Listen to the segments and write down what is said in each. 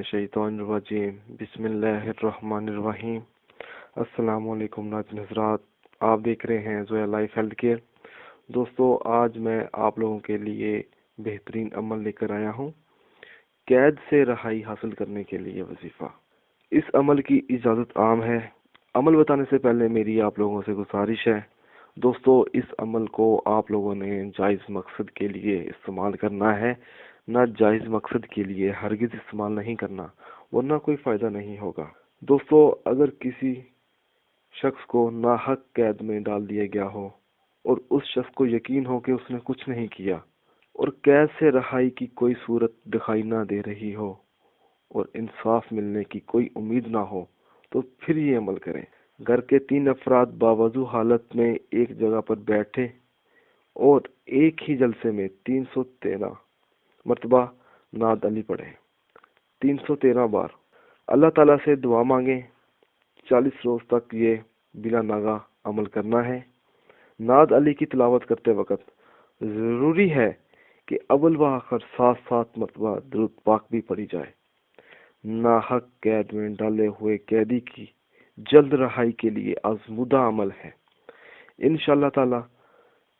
मिनश्शैतानिर्रजीम बिस्मिल्लाहिर्रहमानिर्रहीम। अस्सलाम वालेकुम नाज़रीन हज़रात, आप देख रहे हैं ज़ोया लाइफ हेल्थ केयर। दोस्तों, आज मैं आप लोगों के लिए बेहतरीन अमल लेकर आया हूँ, कैद से रहाई हासिल करने के लिए वजीफ़ा। इस अमल की इजाज़त आम है। अमल बताने से पहले मेरी आप लोगों से गुजारिश है दोस्तों, इस अमल को आप लोगों ने जायज़ मकसद के लिए इस्तेमाल करना है, ना जायज़ मकसद के लिए हरगिज़ इस्तेमाल नहीं करना, वरना कोई फ़ायदा नहीं होगा। दोस्तों, अगर किसी शख्स को नाहक कैद में डाल दिया गया हो और उस शख्स को यकीन हो कि उसने कुछ नहीं किया और कैद से रहाई की कोई सूरत दिखाई ना दे रही हो और इंसाफ मिलने की कोई उम्मीद ना हो, तो फिर ये अमल करें। घर के 3 अफराद बावजू हालत में एक जगह पर बैठे और एक ही जलसे में 313 मरतबा नाद अली पढ़े। 313 बार अल्लाह ताला से दुआ मांगे। 40 रोज तक ये बिला नागा अमल करना है। नाद अली की तिलावत करते वक्त जरूरी है कि अव्वल व आखिर 7-7 मरतबा दुरूद पाक भी पढ़ी जाए। नाहक कैद में डाले हुए कैदी की जल्द रहाई के लिए आजमुदा अमल है। इंशाअल्लाह ताला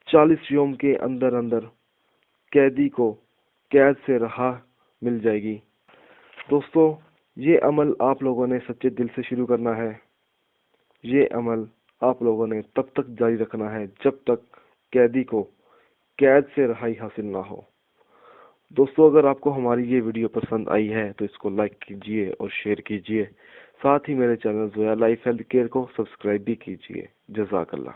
40 यौम के अंदर अंदर कैदी को कैद से रहा मिल जाएगी। दोस्तों, ये अमल आप लोगों ने सच्चे दिल से शुरू करना है। ये अमल आप लोगों ने तब तक जारी रखना है जब तक कैदी को कैद से रहाई हासिल ना हो। दोस्तों, अगर आपको हमारी ये वीडियो पसंद आई है तो इसको लाइक कीजिए और शेयर कीजिए। साथ ही मेरे channel Zoya life health care को सब्सक्राइब भी कीजिए। जज़ाकल्लाह।